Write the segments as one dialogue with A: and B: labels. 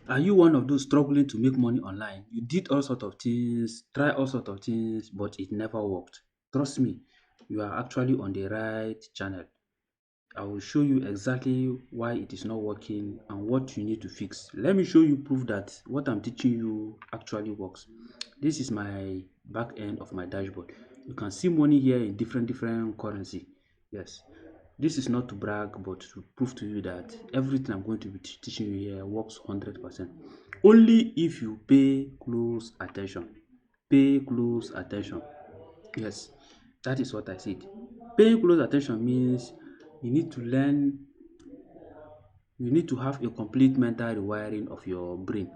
A: Are you one of those struggling to make money online? You did all sort of things, try all sort of things, but it never worked. Trust me, you are actually on the right channel. I will show you exactly why it is not working and what you need to fix. Let me show you proof that what I'm teaching you actually works. This is my back end of my dashboard. You can see money here in different currency. Yes, this is not to brag, but to prove to you that everything I'm going to be teaching you here works 100%. Only if you pay close attention. Pay close attention. Yes, that is what I said. Paying close attention means you need to learn, you need to have a complete mental rewiring of your brain,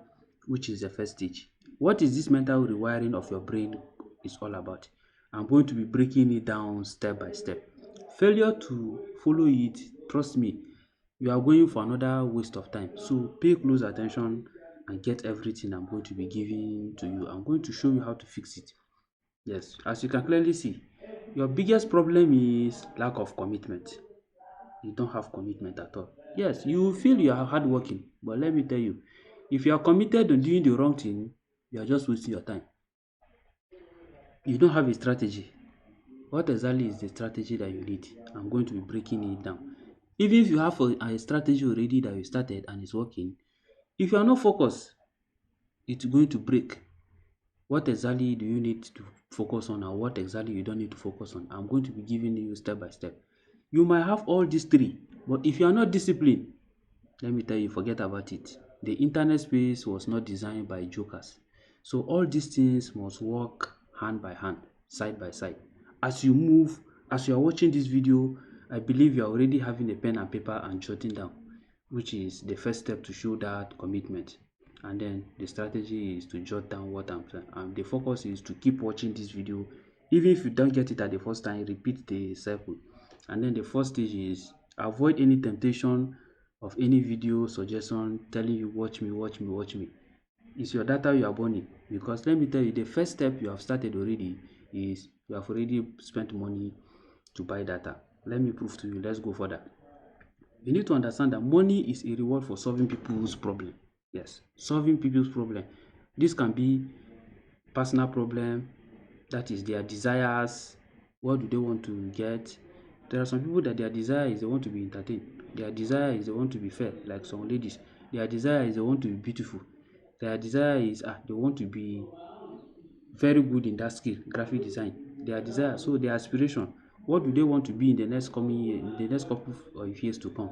A: which is the first stage. What is this mental rewiring of your brain is all about? I'm going to be breaking it down step by step. Failure to follow it, trust me, you are going for another waste of time. So pay close attention and get everything I'm going to be giving to you. I'm going to show you how to fix it. Yes, as you can clearly see, your biggest problem is lack of commitment. You don't have commitment at all. Yes, you feel you are hardworking, but let me tell you, if you are committed to doing the wrong thing, you are just wasting your time. You don't have a strategy. What exactly is the strategy that you need? I'm going to be breaking it down. Even if you have a strategy already that you started and it's working, if you are not focused, it's going to break. What exactly do you need to focus on and what exactly you don't need to focus on? I'm going to be giving you step by step. You might have all these three, but if you are not disciplined, let me tell you, forget about it. The internet space was not designed by jokers. So all these things must work hand by hand, side by side. As you move, as you are watching this video, I believe you are already having a pen and paper and jotting down, which is the first step to show that commitment. And then the strategy is to jot down what I'm saying. And the focus is to keep watching this video. Even if you don't get it at the first time, repeat the cycle. And then the first stage is avoid any temptation of any video suggestion telling you watch me, watch me, watch me. It's your data you are burning, because let me tell you, the first step you have started already is you have already spent money to buy data. Let me prove to you. Let's go further. You need to understand that money is a reward for solving people's problem. Yes, solving people's problem. This can be personal problem, that is their desires. What do they want to get? There are some people that their desire is they want to be entertained. Their desire is they want to be fair, like some ladies. Their desire is they want to be beautiful. Their desire is they want to be very good in that skill, graphic design. Their desire, so their aspiration. What do they want to be in the next coming year, in the next couple of years to come?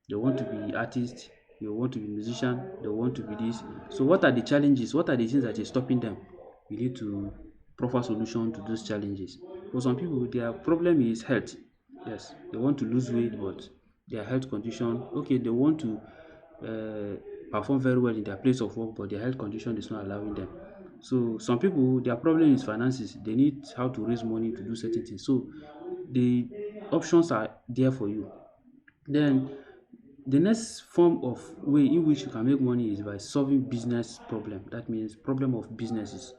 A: They want to be artist, they want to be musician, they want to be this. So what are the challenges? What are the things that is stopping them? You need to proffer solution to those challenges. For some people, their problem is health. Yes, they want to lose weight, but their health condition, okay, they want to perform very well in their place of work, but their health condition is not allowing them. So some people, their problem is finances. They need how to raise money to do certain things. So the options are there for you. Then the next form of way in which you can make money is by solving business problem. That means problem of businesses.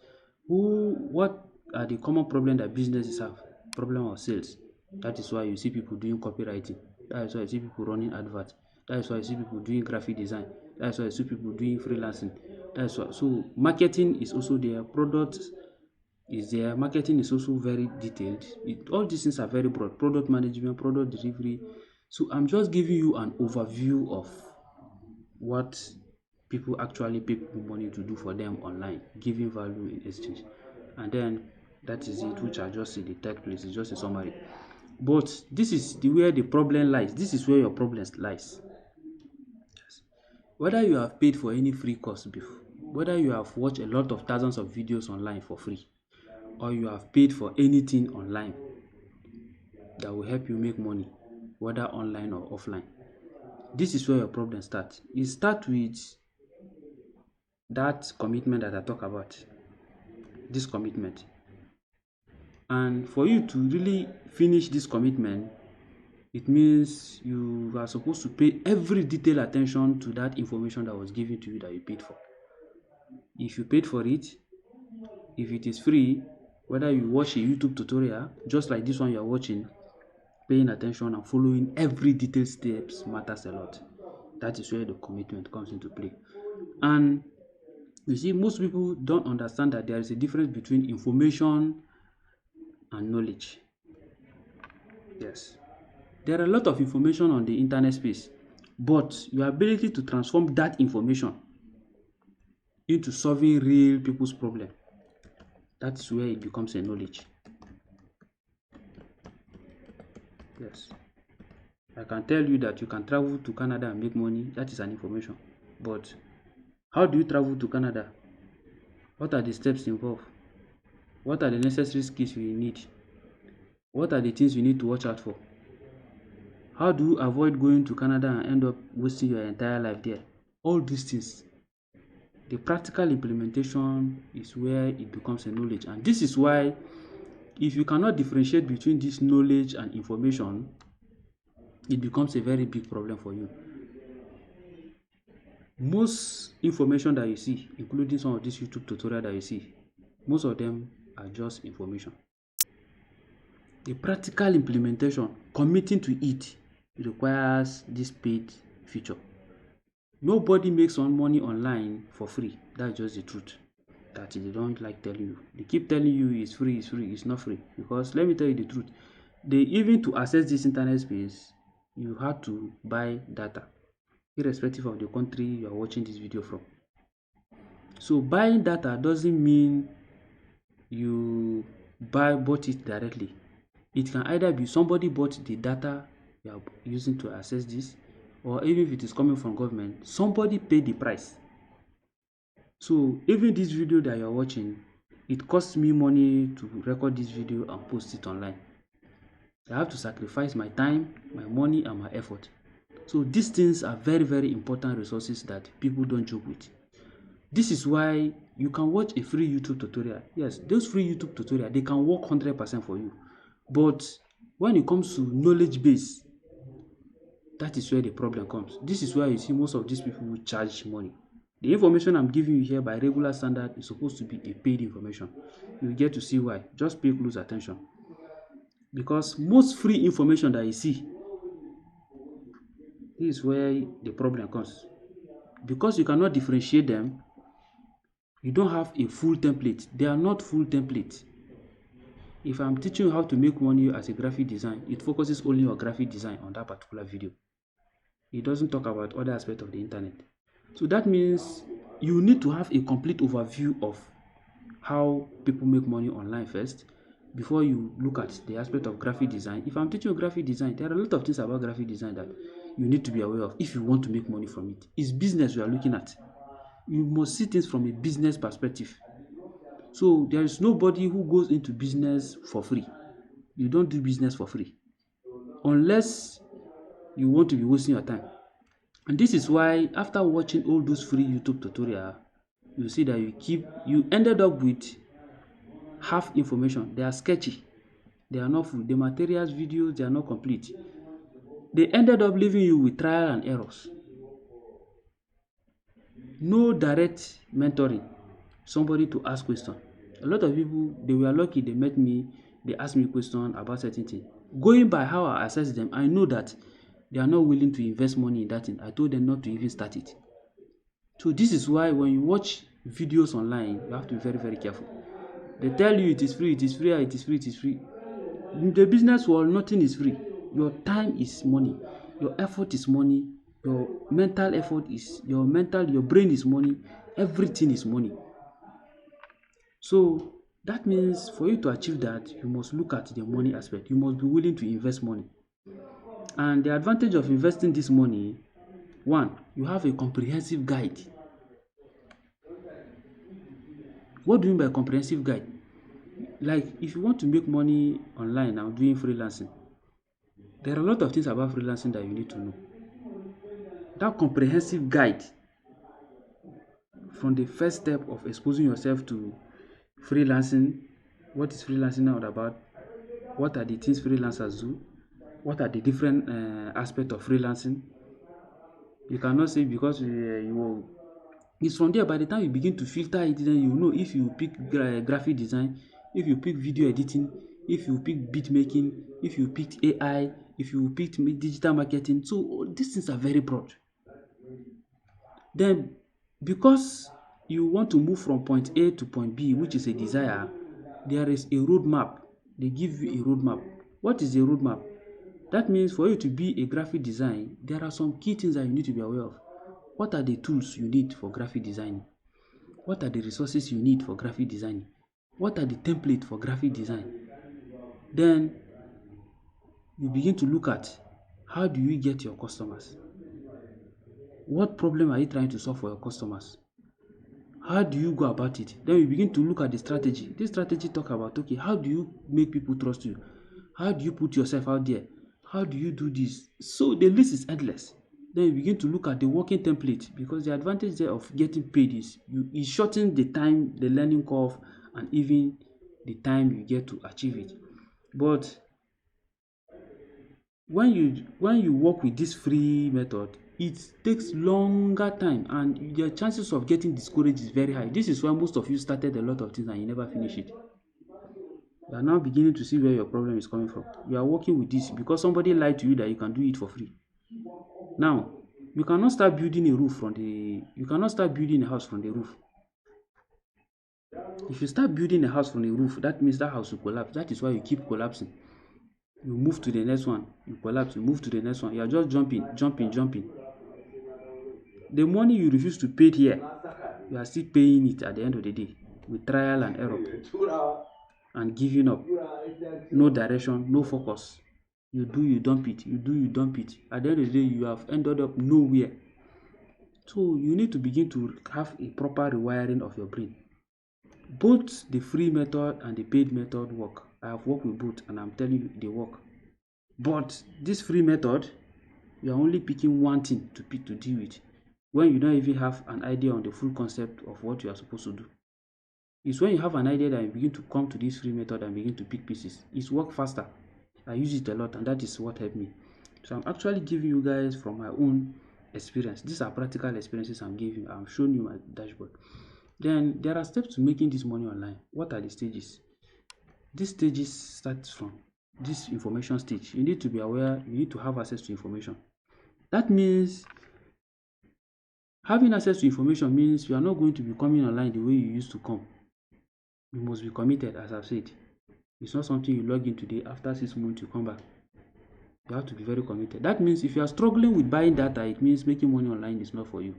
A: What are the common problem that businesses have? Problem of sales. That is why you see people doing copywriting. That is why you see people running adverts. That is why you see people doing graphic design. That is why you see people doing freelancing. That's why. So marketing is also there. Product is there. Marketing is also very detailed. All these things are very broad. Product management, product delivery. So I'm just giving you an overview of what people actually pay people money to do for them online, giving value in exchange. And then that is it, which I just see the third place. It's just a summary. But this is where the problem lies. This is where your problem lies. Whether you have paid for any free course before, whether you have watched a lot of thousands of videos online for free, or you have paid for anything online that will help you make money, whether online or offline. This is where your problem starts. It starts with that commitment that I talk about, this commitment. And for you to really finish this commitment, it means you are supposed to pay every detailed attention to that information that was given to you that you paid for. If you paid for it, if it is free, whether you watch a YouTube tutorial, just like this one you are watching, paying attention and following every detailed steps matters a lot. That is where the commitment comes into play. And you see, most people don't understand that there is a difference between information and knowledge. Yes. There are a lot of information on the internet space, but your ability to transform that information into solving real people's problem, that's where it becomes a knowledge. Yes. I can tell you that you can travel to Canada and make money. That is an information. But how do you travel to Canada? What are the steps involved? What are the necessary skills you need? What are the things you need to watch out for? How do you avoid going to Canada and end up wasting your entire life there? All these things. The practical implementation is where it becomes a knowledge. And this is why if you cannot differentiate between this knowledge and information, it becomes a very big problem for you. Most information that you see, including some of these YouTube tutorials that you see, most of them are just information. The practical implementation, committing to it, requires this paid feature. Nobody makes money online for free. That's just the truth. That they don't like telling you. They keep telling you it's free, it's free. It's not free. Because let me tell you the truth. Even to access this internet space, you have to buy data, irrespective of the country you are watching this video from. So buying data doesn't mean you bought it directly. It can either be somebody bought the data you are using to access this, or even if it is coming from government, somebody paid the price. So even this video that you are watching, it costs me money to record this video and post it online. I have to sacrifice my time, my money, and my effort. So these things are very, very important resources that people don't joke with. This is why you can watch a free YouTube tutorial. Yes, those free YouTube tutorials, they can work 100% for you. But when it comes to knowledge base, that is where the problem comes. This is why you see most of these people who charge money. The information I'm giving you here by regular standard is supposed to be a paid information. You get to see why. Just pay close attention. Because most free information that you see, this is where the problem comes. Because you cannot differentiate them, you don't have a full template. They are not full templates. If I'm teaching you how to make money as a graphic design, it focuses only on graphic design on that particular video. It doesn't talk about other aspects of the internet. So that means you need to have a complete overview of how people make money online first before you look at the aspect of graphic design. If I'm teaching you graphic design, there are a lot of things about graphic design that you need to be aware of if you want to make money from it. It's business we are looking at. You must see things from a business perspective. So there is nobody who goes into business for free. You don't do business for free unless you want to be wasting your time. And this is why after watching all those free YouTube tutorials, you see that you ended up with half information. They are sketchy. They are not full. The materials, videos, they are not complete. They ended up leaving you with trial and errors. No direct mentoring, somebody to ask questions. A lot of people, they were lucky, they met me, they asked me questions about certain things. Going by how I assess them, I know that they are not willing to invest money in that thing. I told them not to even start it. So this is why when you watch videos online, you have to be very, very careful. They tell you it is free, it is free, it is free, it is free. In the business world, nothing is free. Your time is money. Your effort is money. Your mental effort is your brain is money. Everything is money. So that means for you to achieve that, you must look at the money aspect. You must be willing to invest money. And the advantage of investing this money, one, you have a comprehensive guide. What do you mean by comprehensive guide? Like if you want to make money online and doing freelancing, there are a lot of things about freelancing that you need to know. That comprehensive guide from the first step of exposing yourself to freelancing, what is freelancing now about, what are the things freelancers do, what are the different aspects of freelancing. You cannot say because it's from there. By the time you begin to filter it, then you know if you pick graphic design, if you pick video editing, if you pick beat making, if you pick AI, if you pick digital marketing. So these things are very broad. Then because you want to move from point A to point B, which is a desire, there is a roadmap. They give you a roadmap. What is a roadmap? That means for you to be a graphic design, there are some key things that you need to be aware of. What are the tools you need for graphic designing? What are the resources you need for graphic designing? What are the templates for graphic design? Then you begin to look at how do you get your customers? What problem are you trying to solve for your customers? How do you go about it? Then you begin to look at the strategy. This strategy talk about, okay, how do you make people trust you? How do you put yourself out there? How do you do this? So the list is endless. Then you begin to look at the working template, because the advantage there of getting paid is it shortens the time, the learning curve, and even the time you get to achieve it. But when you work with this free method, it takes longer time and the chances of getting discouraged is very high. This is why most of you started a lot of things and you never finish it. You are now beginning to see where your problem is coming from. You are working with this because somebody lied to you that you can do it for free. Now, you cannot start building a house from the roof. If you start building a house from the roof, that means that house will collapse. That is why you keep collapsing. You move to the next one, you collapse, you move to the next one. You are just jumping, jumping, jumping. The money you refuse to pay here, you are still paying it at the end of the day with trial and error and giving up. No direction, no focus. You do, you dump it. You do, you dump it. At the end of the day, you have ended up nowhere. So you need to begin to have a proper rewiring of your brain. Both the free method and the paid method work. I have worked with both and I'm telling you they work. But this free method, you are only picking one thing to deal with when you don't even have an idea on the full concept of what you are supposed to do. It's when you have an idea that you begin to come to this free method and begin to pick pieces. It's work faster. I use it a lot and that is what helped me. So I'm actually giving you guys from my own experience. These are practical experiences I'm giving. I'm showing you my dashboard. Then there are steps to making this money online. What are the stages? These stages start from this information stage. You need to be aware, you need to have access to information. That means having access to information means you are not going to be coming online the way you used to come. You must be committed, as I've said. It's not something you log in today, after 6 months you come back. You have to be very committed. That means if you are struggling with buying data, it means making money online is not for you.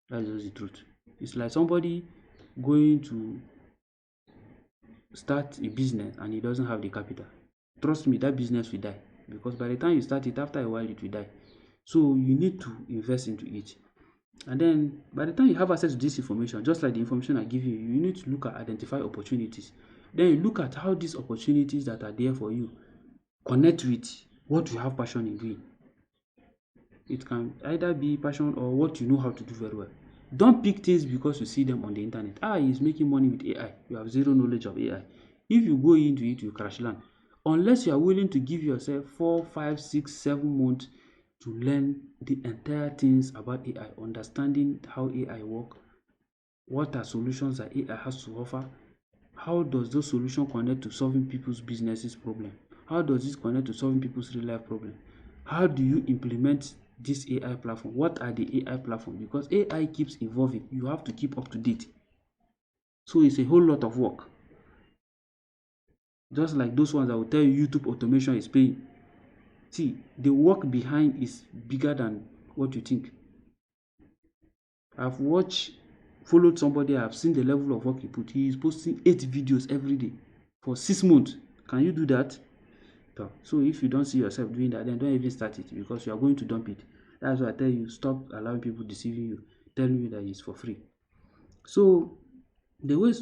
A: That's just the truth. It's like somebody going to start a business and he doesn't have the capital. Trust me, that business will die, because by the time you start it, after a while it will die. So you need to invest into it. And then by the time you have access to this information, just like the information I give you, you need to look at identify opportunities. Then you look at how these opportunities that are there for you connect with what you have passion in doing. It can either be passion or what you know how to do very well. Don't pick things because you see them on the internet. He's making money with AI. You have zero knowledge of AI. If you go into it, you crash land. Unless you are willing to give yourself 4, 5, 6, 7 months to learn the entire things about AI, understanding how AI work, what are solutions that AI has to offer, how does those solutions connect to solving people's businesses problem, how does this connect to solving people's real life problem, how do you implement this AI platform, what are the AI platform, because AI keeps evolving, you have to keep up to date. So it's a whole lot of work. Just like those ones that will tell you YouTube automation is paying. See, the work behind is bigger than what you think. I've followed somebody, I've seen the level of work he put. He is posting 8 videos every day for 6 months. Can you do that? So if you don't see yourself doing that, then don't even start it, because you are going to dump it. That's why I tell you, stop allowing people deceiving you, telling you that it's for free. So the way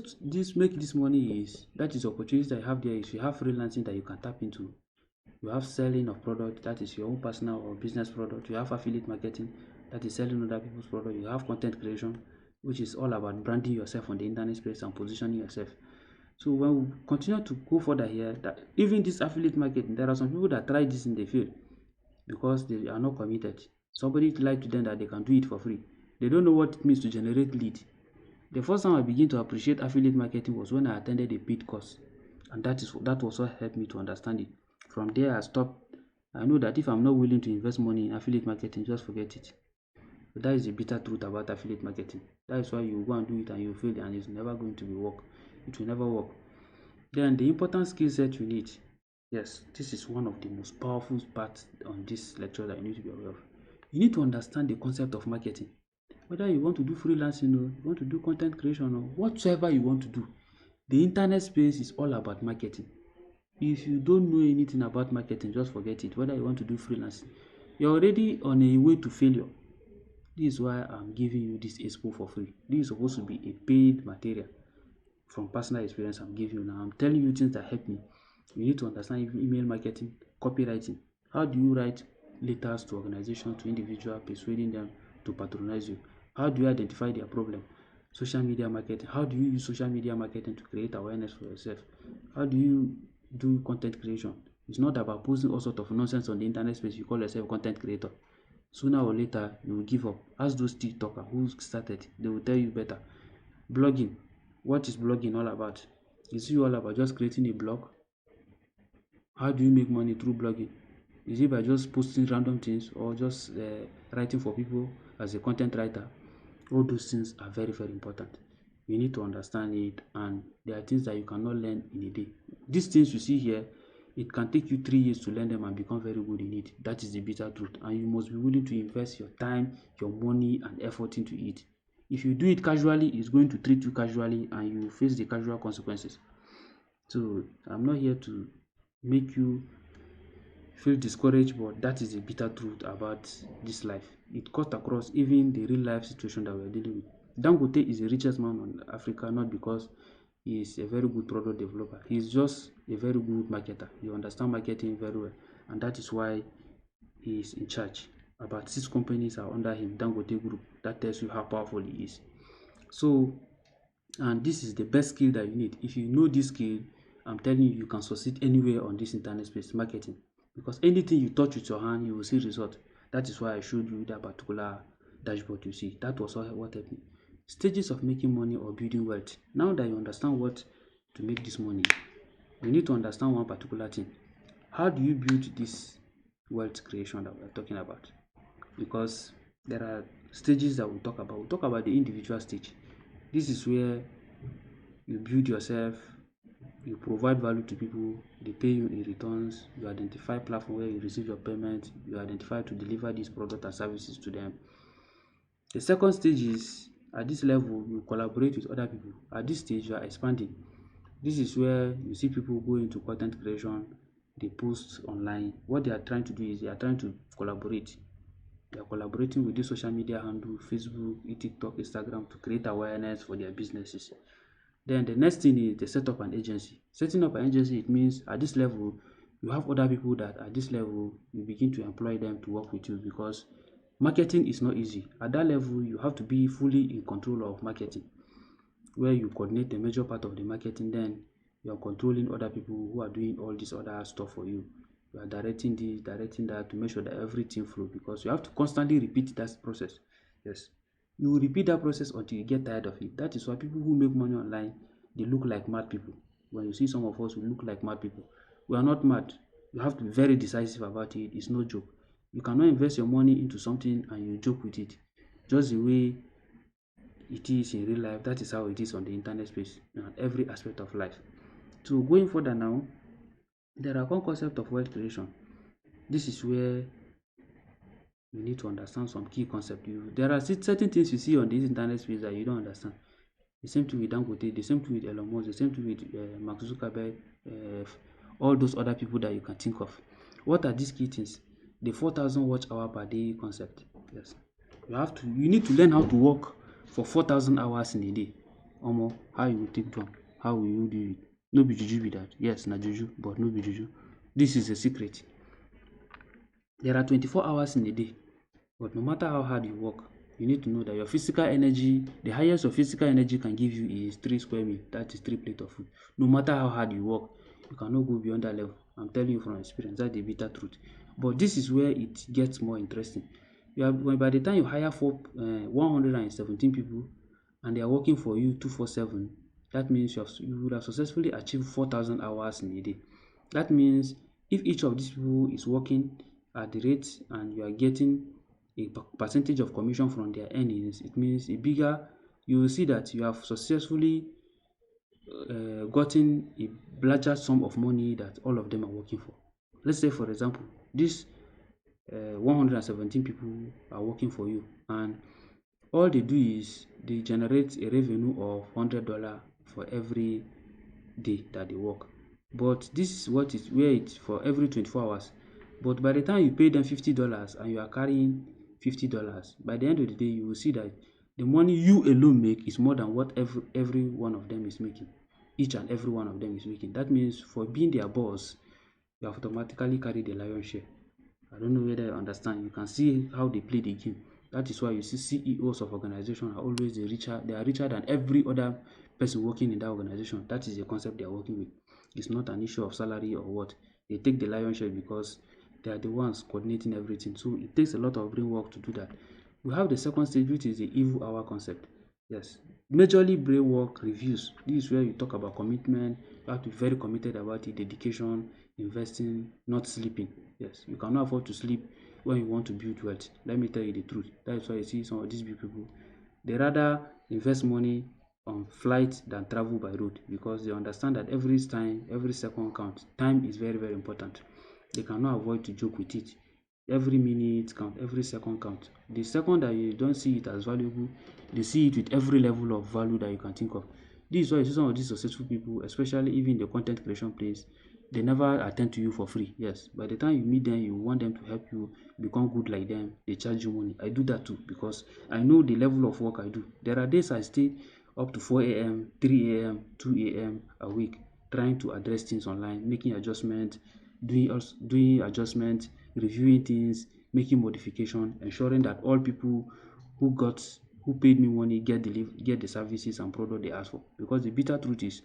A: make this money is, that is opportunities that you have there, is you have freelancing that you can tap into. You have selling of product, that is your own personal or business product. You have affiliate marketing, that is selling other people's product. You have content creation, which is all about branding yourself on the internet space and positioning yourself. So when we continue to go further here, that even this affiliate marketing, there are some people that try this in the field because they are not committed. Somebody lied to them that they can do it for free. They don't know what it means to generate lead. The first time I began to appreciate affiliate marketing was when I attended a paid course, and that was what helped me to understand it. From there, I stopped. I know that if I'm not willing to invest money in affiliate marketing, just forget it. That is the bitter truth about affiliate marketing. That is why you go and do it and you fail and it's never going to be work. It will never work. Then the important skill set you need. Yes, this is one of the most powerful parts on this lecture that you need to be aware of. You need to understand the concept of marketing. Whether you want to do freelancing or you want to do content creation or whatsoever you want to do, the internet space is all about marketing. If you don't know anything about marketing, just forget it. Whether you want to do freelancing, you're already on a way to failure. This is why I'm giving you this expo for free. This is supposed to be a paid material from personal experience I'm giving you now. I'm telling you things that help me. You need to understand email marketing, copywriting. How do you write letters to organizations, to individuals, persuading them to patronize you? How do you identify their problem? Social media marketing. How do you use social media marketing to create awareness for yourself? How do you do content creation? It's not about posting all sorts of nonsense on the internet space. You call yourself a content creator. Sooner or later, you will give up. Ask those TikTokers who started, they will tell you better. Blogging. What is blogging all about? Is it all about just creating a blog? How do you make money through blogging? Is it by just posting random things or just writing for people as a content writer? All those things are very, very important. You need to understand it, and there are things that you cannot learn in a day. These things you see here, it can take you 3 years to learn them and become very good in it. That is the bitter truth, and you must be willing to invest your time, your money, and effort into it. If you do it casually, it's going to treat you casually, and you face the casual consequences. So I'm not here to make you feel discouraged, but that is the bitter truth about this life. It cuts across even the real life situation that we're dealing with. Dangote is the richest man on Africa, not because he is a very good product developer. He is just a very good marketer. He understands marketing very well, and that is why he is in charge. About 6 companies are under him, Dangote Group. That tells you how powerful he is. So, and this is the best skill that you need. If you know this skill, I'm telling you, you can succeed anywhere on this internet space marketing, because anything you touch with your hand, you will see result. That is why I showed you that particular dashboard you see. That was what helped me. Stages of making money or building wealth. Now that you understand what to make this money, you need to understand one particular thing. How do you build this wealth creation that we're talking about? Because there are stages that we'll talk about. We'll talk about the individual stage. This is where you build yourself, you provide value to people, they pay you in returns, you identify platform where you receive your payment, you identify to deliver these products and services to them. The second stage is, at this level, you collaborate with other people. At this stage, you are expanding. This is where you see people go into content creation, they post online. What they are trying to do is they are trying to collaborate. They are collaborating with the social media handle, Facebook, TikTok, Instagram, to create awareness for their businesses. Then the next thing is they set up an agency. Setting up an agency, it means at this level, you have other people that at this level, you begin to employ them to work with you, because marketing is not easy. At that level, you have to be fully in control of marketing, where you coordinate the major part of the marketing. Then you are controlling other people who are doing all this other stuff for you. You are directing this, directing that, to make sure that everything flows, because you have to constantly repeat that process. Yes. You will repeat that process until you get tired of it. That is why people who make money online, they look like mad people. When you see some of us who look like mad people, we are not mad. You have to be very decisive about it. It's no joke. You cannot invest your money into something and you joke with it. Just the way it is in real life, that is how it is on the internet space and every aspect of life. So going further now, there are one concept of wealth creation. This is where you need to understand some key concepts. There are certain things you see on this internet space that you don't understand. The same thing with Dangote, the same thing with Elon Musk, the same thing with Mark Zuckerberg, all those other people that you can think of. What are these key things? The 4,000 watch hour per day concept. Yes, you need to learn how to work for 4,000 hours in a day. How you will take them? How will you do it? No be juju be that. Yes, na juju, but no be juju. This is a secret. There are 24 hours in a day, but no matter how hard you work, you need to know that your physical energy, the highest your physical energy can give you is 3 square meals. That is 3 plates of food. No matter how hard you work, you cannot go beyond that level. I'm telling you from experience, that's the bitter truth. But this is where it gets more interesting. By the time you hire 117 people and they are working for you 247, that means you would have successfully achieved 4,000 hours in a day. That means if each of these people is working at the rate and you are getting a percentage of commission from their earnings, it means a bigger, you will see that you have successfully gotten a larger sum of money that all of them are working for. Let's say, for example, this 117 people are working for you, and all they do is they generate a revenue of $100 for every day that they work. But this is what is where it's for every 24 hours. But by the time you pay them $50 and you are carrying $50, by the end of the day, you will see that the money you alone make is more than what every one of them is making. Each and every one of them is making. That means for being their boss, you have automatically carried the lion's share. I don't know whether you understand. You can see how they play the game. That is why you see CEOs of organizations are always they are richer than every other person working in that organization. That is the concept they are working with. It's not an issue of salary or what. They take the lion's share because they are the ones coordinating everything. So it takes a lot of brain work to do that. We have the second stage, which is the evil hour concept. Yes. Majorly brain work reviews. This is where you talk about commitment. You have to be very committed about it, dedication, investing, not sleeping. Yes, you cannot afford to sleep when you want to build wealth. Let me tell you the truth. That is why you see some of these big people, they rather invest money on flight than travel by road, because they understand that every time, every second counts. Time is very, very important. They cannot avoid to joke with it. Every minute count, every second count. The second that you don't see it as valuable, they see it with every level of value that you can think of. This is why you see some of these successful people, especially even the content creation place, they never attend to you for free. Yes, by the time you meet them, you want them to help you become good like them. They charge you money. I do that too because I know the level of work I do. There are days I stay up to 4 a.m., 3 a.m., 2 a.m. a week trying to address things online, making adjustments, doing adjustments, reviewing things, making modification, ensuring that all people who got who paid me money get the services and product they ask for. Because the bitter truth is,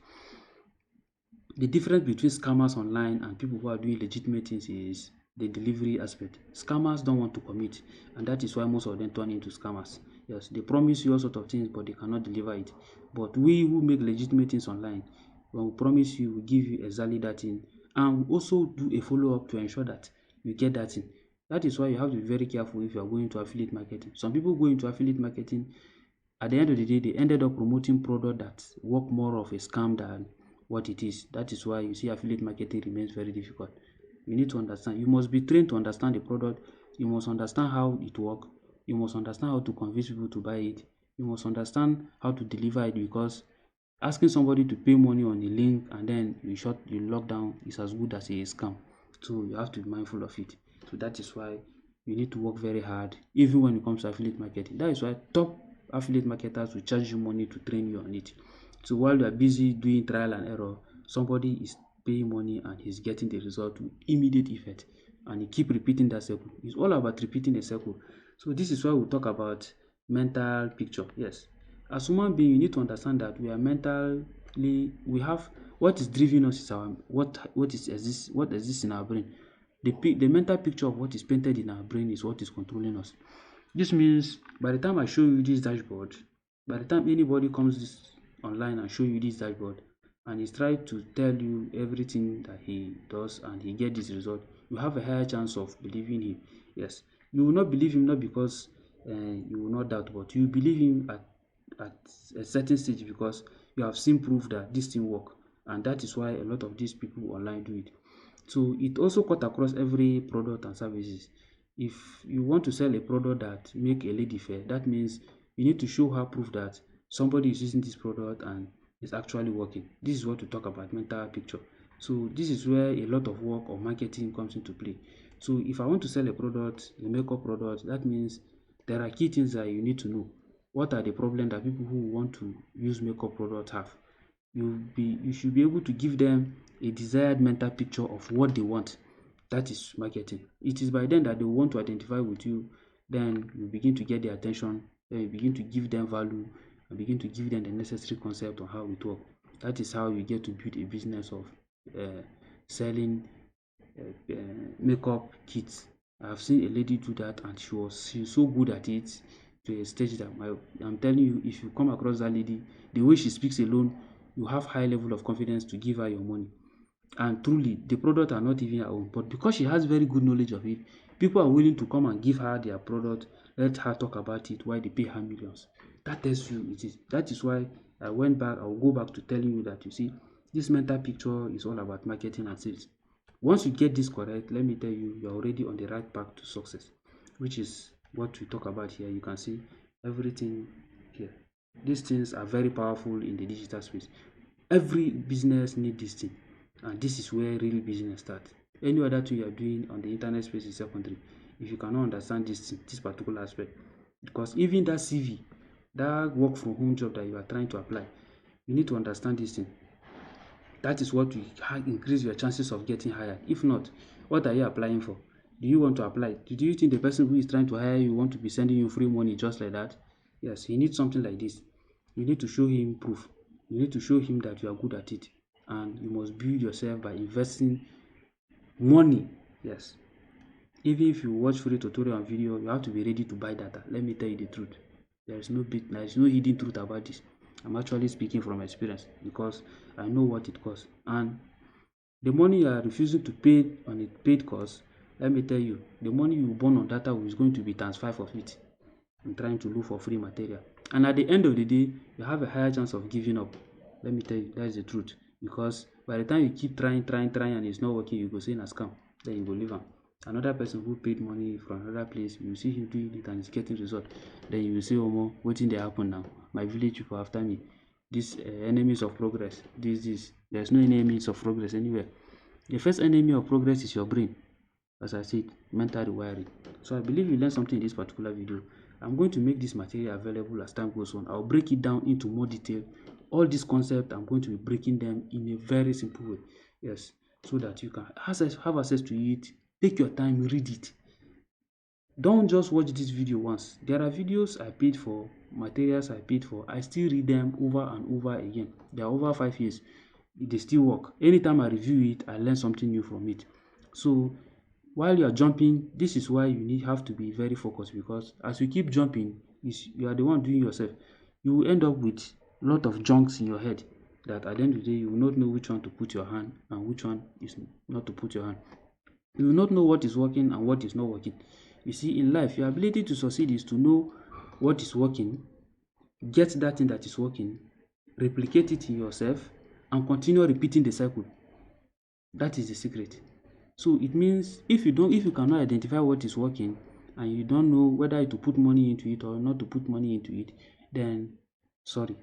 A: the difference between scammers online and people who are doing legitimate things is the delivery aspect. Scammers don't want to commit, and that is why most of them turn into scammers. Yes, they promise you all sort of things, but they cannot deliver it. But we who make legitimate things online, when we promise you, we give you exactly that thing, and we also do a follow up to ensure that you get that thing. That is why you have to be very careful if you are going to affiliate marketing. Some people go into affiliate marketing, at the end of the day, they ended up promoting product that work more of a scam than what it is. That is why you see affiliate marketing remains very difficult. You need to understand. You must be trained to understand the product. You must understand how it works. You must understand how to convince people to buy it. You must understand how to deliver it, because asking somebody to pay money on a link and then you lock down is as good as a scam. So you have to be mindful of it. So that is why you need to work very hard, even when it comes to affiliate marketing. That is why top affiliate marketers will charge you money to train you on it. So while you are busy doing trial and error, somebody is paying money and he's getting the result with immediate effect. And he keep repeating that cycle. It's all about repeating the cycle. So this is why we talk about mental picture. Yes. As human being, you need to understand that we are mentally, we have what is driving us is our what exists in our brain. The mental picture of what is painted in our brain is what is controlling us. This means by the time I show you this dashboard, by the time anybody comes online and show you this dashboard and he's trying to tell you everything that he does and he get this result, you have a higher chance of believing him. Yes, you will not believe him not because you will not doubt, but you believe him at a certain stage because you have seen proof that this thing work, and that is why a lot of these people online do it. So it also cut across every product and services. If you want to sell a product that make a lady fair, that means you need to show her proof that somebody is using this product and it's actually working. This is what we talk about mental picture. So this is where a lot of work or marketing comes into play. So if I want to sell a product, a makeup product, that means there are key things that you need to know. What are the problems that people who want to use makeup products have? You should be able to give them a desired mental picture of what they want. That is marketing. It is by then that they want to identify with you. Then you begin to get their attention. Then you begin to give them value and begin to give them the necessary concept on how it works. That is how you get to build a business of uh, selling makeup kits. I've seen a lady do that and she's so good at it to a stage that I'm telling you, if you come across that lady, the way she speaks alone, you have high level of confidence to give her your money. And truly, the product are not even her own, but because she has very good knowledge of it, People are willing to come and give her their product, let her talk about it while they pay her millions. That tells you it is. That is why I went back. I will go back to telling you that, you see, this mental picture is all about marketing and sales. Once you get this correct, let me tell you, you're already on the right path to success, which is what we talk about here. You can see everything here. These things are very powerful in the digital space. Every business needs this thing, and this is where real business starts. Any other thing you are doing on the internet space is secondary if you cannot understand this particular aspect. Because even that CV, that work from home job that you are trying to apply, you need to understand this thing. That is what will increase your chances of getting hired. If not, what are you applying for? Do you want to apply? Do you think the person who is trying to hire you want to be sending you free money just like that? Yes, he needs something like this. You need to show him proof. You need to show him that you are good at it. And you must build yourself by investing money. Yes. Even if you watch free tutorial and video, you have to be ready to buy data. Let me tell you the truth. There is no hidden truth about this. I'm actually speaking from experience because I know what it costs. And the money you are refusing to pay on a paid course, let me tell you, the money you burn on data is going to be times 5 of it in trying to look for free material. And at the end of the day, you have a higher chance of giving up. Let me tell you, that is the truth. Because by the time you keep trying, and it's not working, you go say na scam. Then you go leave am. Another person who paid money from another place, you see him doing it and he's getting result. Then you will say, Omo, wetin dey happen now? My village people after me. These enemies of progress. There's no enemies of progress anywhere. The first enemy of progress is your brain. As I said, mental rewiring. So I believe you learned something in this particular video. I'm going to make this material available as time goes on. I'll break it down into more detail. All these concepts, I'm going to be breaking them in a very simple way. Yes, so that you can have access to it. Take your time, read it. Don't just watch this video once. There are videos I paid for, materials I paid for. I still read them over and over again. They are over 5 years. They still work. Anytime I review it, I learn something new from it. So while you are jumping, this is why you have to be very focused, because as you keep jumping, you are the one doing yourself. You will end up with a lot of junks in your head that at the end of the day, you will not know which one to put your hand and which one is not to put your hand. You will not know what is working and what is not working. You see, in life, your ability to succeed is to know what is working, get that thing that is working, replicate it in yourself, and continue repeating the cycle. That is the secret. So it means if you cannot identify what is working and you don't know whether to put money into it or not to put money into it, then sorry,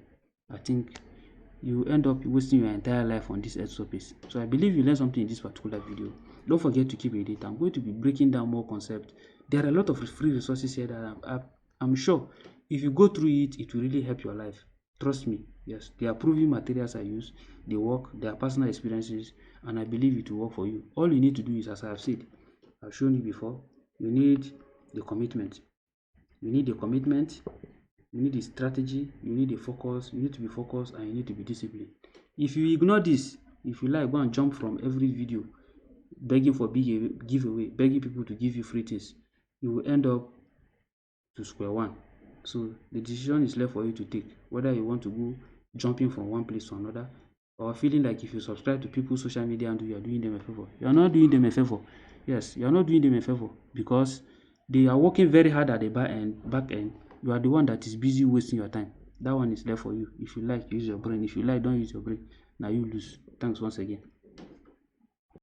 A: I think you end up wasting your entire life on this earth surface. So I believe you learned something in this particular video. Don't forget to keep reading. I'm going to be breaking down more concepts. There are a lot of free resources here that I'm sure if you go through it, it will really help your life. Trust me. Yes, they are proven materials I use. They work. They are personal experiences, and I believe it will work for you. All you need to do is, as I have said, I've shown you before, you need the commitment. You need the commitment. You need the strategy, you need the focus, you need to be focused, and you need to be disciplined. If you ignore this, if you like, go and jump from every video, begging for big giveaway, begging people to give you free things, you will end up to square one. So the decision is left for you to take, whether you want to go jumping from one place to another, or feeling like if you subscribe to people's social media and you are doing them a favor. You are not doing them a favor. Yes, you are not doing them a favor, because they are working very hard at the back end. You are the one that is busy wasting your time. That one is there for you. If you like, use your brain. If you like, don't use your brain. Now you lose. Thanks once again.